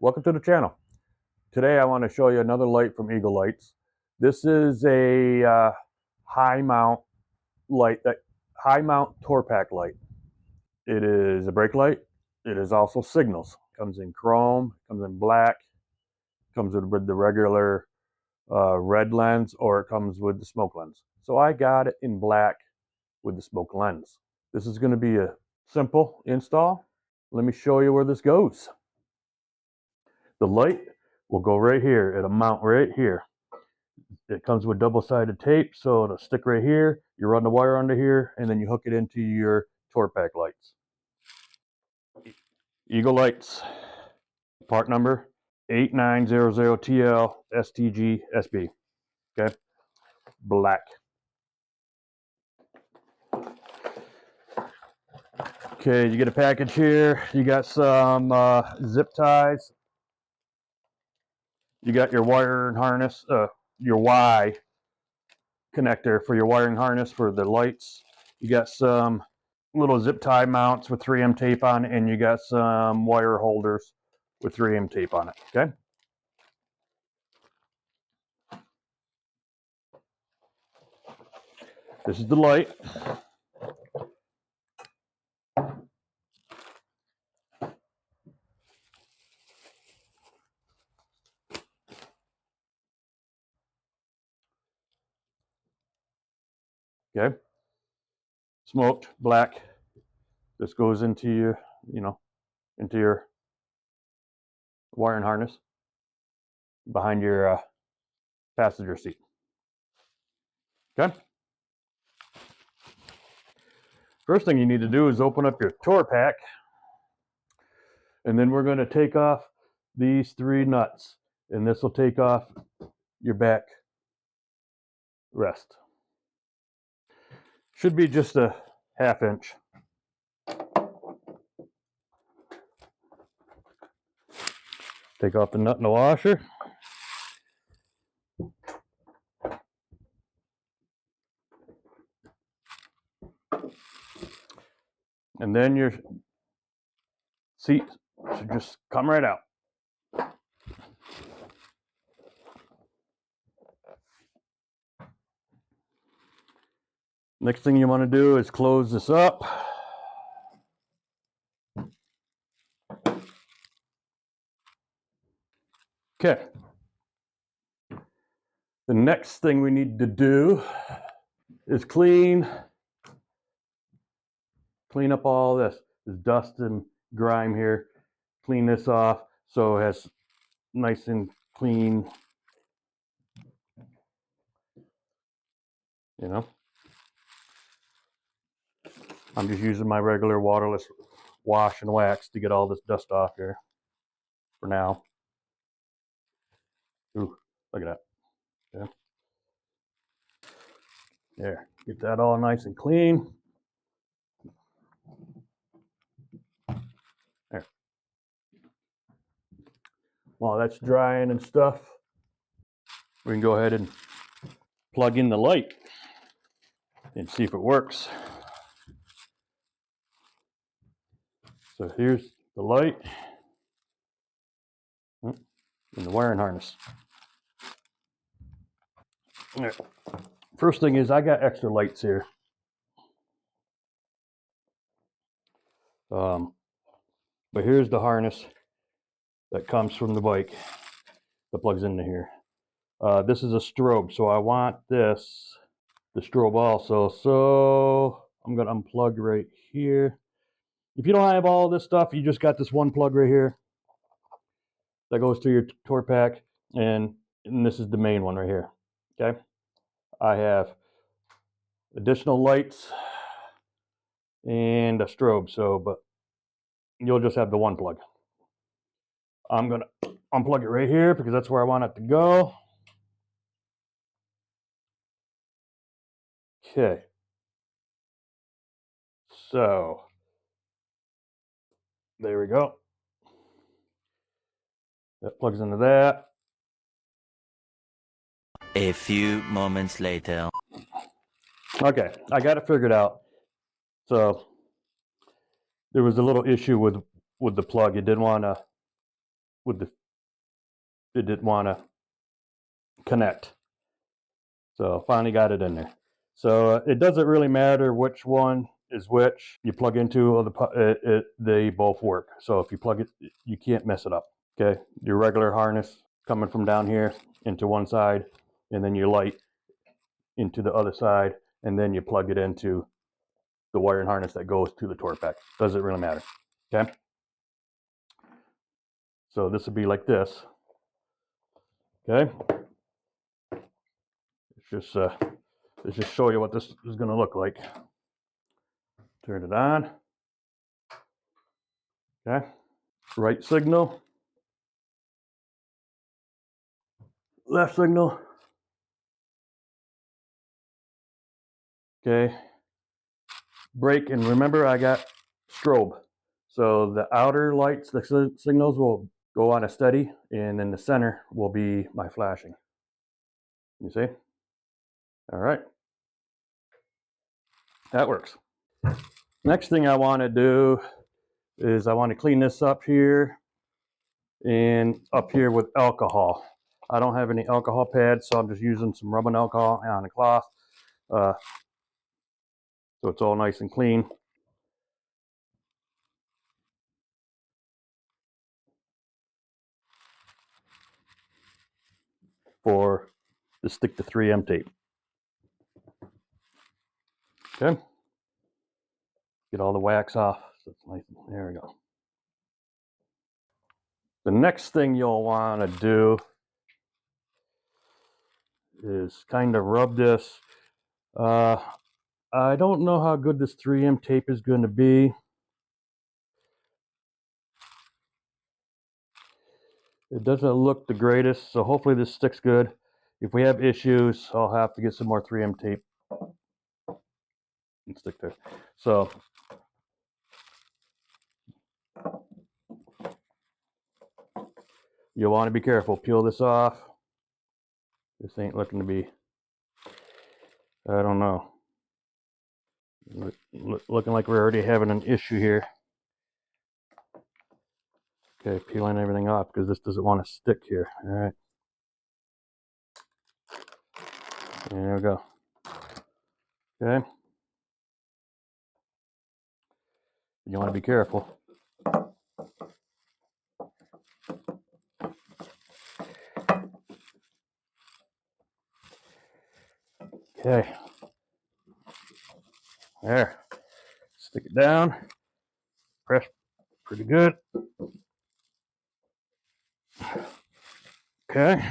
Welcome to the channel. Today I want to show you another light from Eagle Lights. This is a high mount light, high mount Tour Pak light. It is a brake light. It is also signals. Comes in chrome, comes in black, comes with the regular red lens, or it comes with the smoke lens. So I got it in black with the smoke lens. This is going to be a simple install. Let me show you where this goes. The light will go right here. It'll mount right here. It comes with double-sided tape, so it'll stick right here. You run the wire under here, and then you hook it into your Tour Pak lights. Eagle Lights, part number 8900TL STG SB. Okay, black. Okay, you get a package here. You got some zip ties. You got your wiring harness, your Y connector for your wiring harness for the lights. You got some little zip tie mounts with 3M tape on it, and you got some wire holders with 3M tape on it. Okay. This is the light. Okay. Smoked black. This goes into your, into your wiring harness behind your passenger seat. Okay. First thing you need to do is open up your Tour Pak, and then we're going to take off these 3 nuts, and this will take off your back rest. Should be just a 1/2 inch. Take off the nut in the washer. And then your seat should just come right out. Next thing you want to do is close this up. Okay. The next thing we need to do is clean up all this dust and grime here. Clean this off so it has nice and clean, I'm just using my regular waterless wash and wax to get all this dust off here for now. Ooh, look at that. Okay. There, get that all nice and clean. There. While that's drying and stuff, we can go ahead and plug in the light and see if it works. So here's the light and the wiring harness. There. First thing is I got extra lights here. But here's the harness that comes from the bike that plugs into here. This is a strobe, so I want the strobe also. So I'm going to unplug right here. If you don't have all this stuff, you just got this one plug right here that goes to your Tour Pak, and this is the main one right here. Okay. I have additional lights and a strobe, but you'll just have the one plug. I'm going to unplug it right here because that's where I want it to go. Okay. So there we go. That plugs into that. A few moments later. Okay, I got it figured out. So there was a little issue with the plug. It didn't want to with the, it didn't want to connect. So finally got it in there. So it doesn't really matter which one is which you plug into, or they both work. So if you plug it, you can't mess it up. Okay, your regular harness coming from down here into one side, and then your light into the other side, and then you plug it into the wiring harness that goes to the Tour Pak. Doesn't really matter. Okay, so this would be like this. Okay, let's just show you what this is going to look like. Turn it on. Okay, right signal, left signal. Okay, brake, and remember I got strobe. So the outer lights, the signals will go on a steady, and then the center will be my flashing. You see? All right, that works. Next thing I want to do is I want to clean this up here and up here with alcohol. I don't have any alcohol pads, so I'm just using some rubbing alcohol on a cloth, so it's all nice and clean. For to stick the 3M tape. Okay, get all the wax off. So it's nice. There we go. The next thing you'll want to do is kind of rub this. I don't know how good this 3M tape is going to be. It doesn't look the greatest, so hopefully this sticks good. If we have issues, I'll have to get some more 3M tape and stick there. So you'll want to be careful. Peel this off. This ain't looking to be, I don't know. Looking like we're already having an issue here. Okay, peeling everything off because this doesn't want to stick here. All right. There we go. Okay. You want to be careful. Okay. There. Stick it down. Press pretty good. Okay.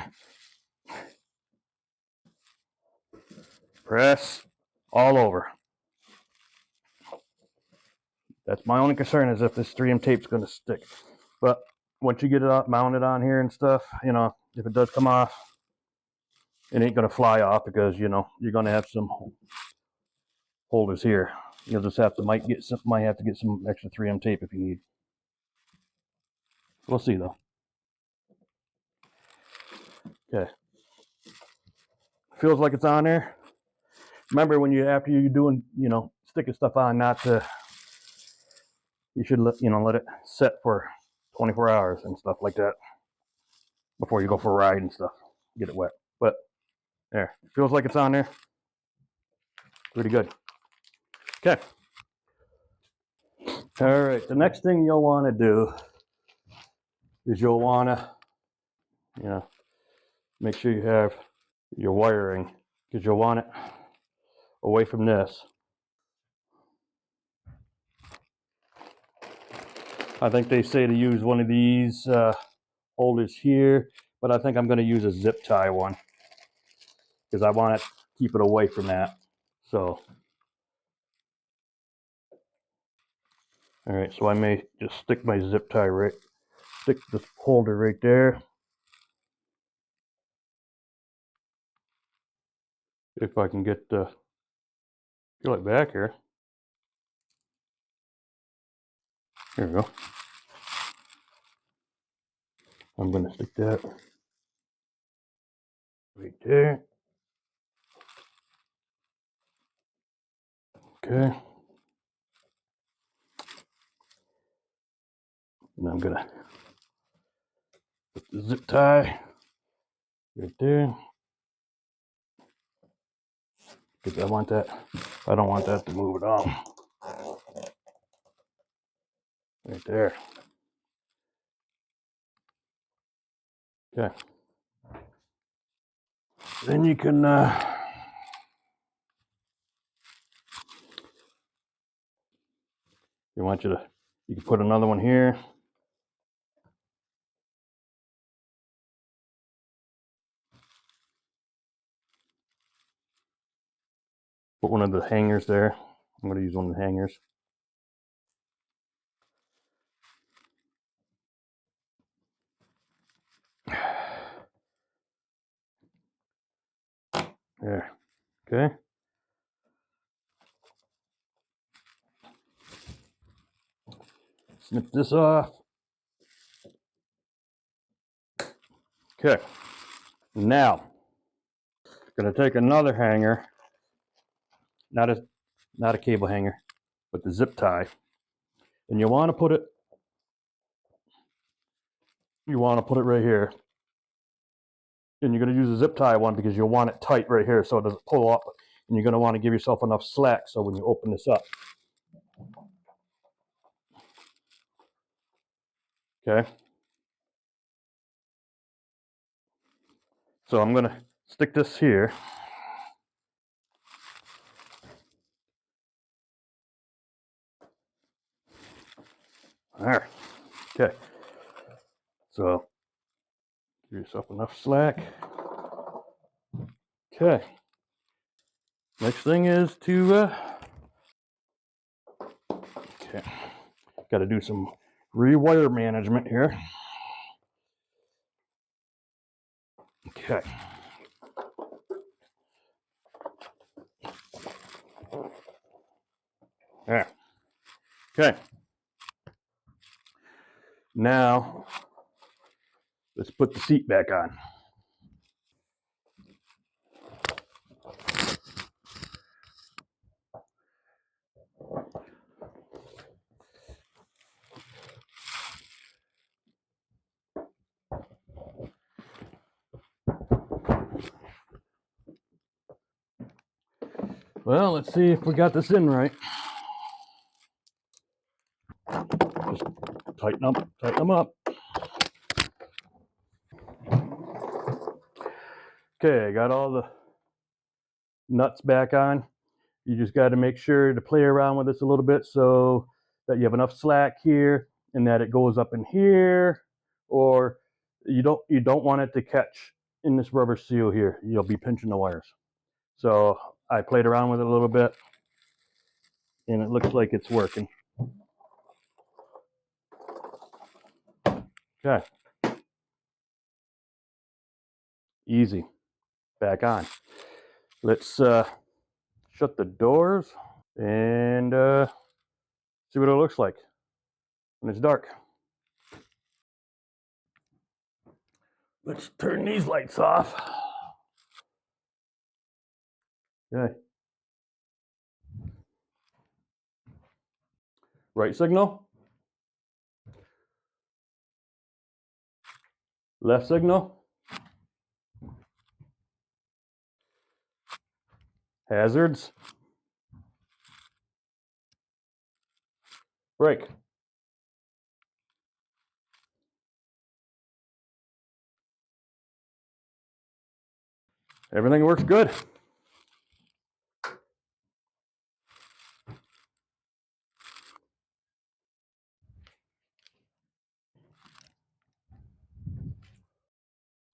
Press all over. That's my only concern, is if this 3M tape's going to stick. But once you get it up, mounted on here and stuff, you know, if it does come off, it ain't going to fly off, because, you know, you're going to have some holders here. You'll just have to might have to get some extra 3M tape if you need. We'll see though. Okay. Feels like it's on there. Remember, when after you're doing, you know, sticking stuff on, you should let it set for 24 hours and stuff like that before you go for a ride and stuff. Get it wet. But there, feels like it's on there. Pretty good. Okay. All right. The next thing you'll want to do is you'll want to, you know, make sure you have your wiring, because you'll want it away from this. I think they say to use one of these holders here, but I think I'm going to use a zip tie one, because I want to keep it away from that. So, all right, so I may just stick my zip tie stick the holder right there. If I can get peel it back here. Here we go. I'm going to stick that right there. Okay. And I'm going to Put the zip tie right there. Because I don't want that to move at all. Right there. Okay. Then you can you can put another one here. Put one of the hangers there. I'm going to use one of the hangers. There. Okay. Snip this off. Okay. Now, I'm going to take another hanger, not a cable hanger, but the zip tie, and you want to put it right here. And you're going to use a zip tie one because you'll want it tight right here so it doesn't pull up, and you're going to want to give yourself enough slack so when you open this up. Okay. So I'm going to stick this here. All right. Okay. So give yourself enough slack. Okay. Next thing is to okay. Got to do some rewire management here. Okay. There. Okay. Now let's put the seat back on. Well, let's see if we got this in right. Just tighten them up. Okay, I got all the nuts back on. You just got to make sure to play around with this a little bit so that you have enough slack here and that it goes up in here, or you don't want it to catch in this rubber seal here. You'll be pinching the wires. So I played around with it a little bit and it looks like it's working. Okay. Easy. Back on. Let's shut the doors and see what it looks like when it's dark. Let's turn these lights off. Okay. Right signal. Left signal. Hazards. Brake. Everything works good.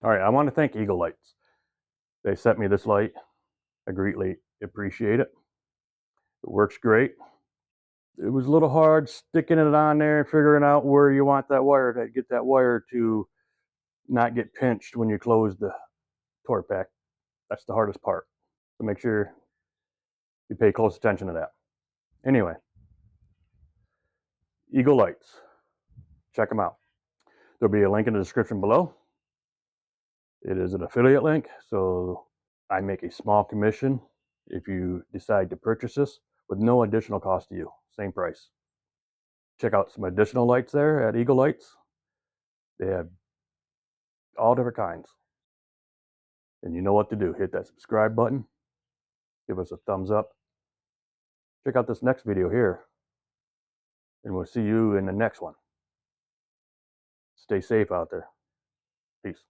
All right, I want to thank Eagle Lights. They sent me this light. I greatly appreciate it. It works great. It was a little hard sticking it on there and figuring out where you want that wire to get that wire to not get pinched when you close the Tour Pak. That's the hardest part. So make sure you pay close attention to that. Anyway, Eagle Lights. Check them out. There'll be a link in the description below. It is an affiliate link, so I make a small commission if you decide to purchase this with no additional cost to you. Same price. Check out some additional lights there at Eagle Lights. They have all different kinds. And you know what to do. Hit that subscribe button. Give us a thumbs up. Check out this next video here. And we'll see you in the next one. Stay safe out there. Peace.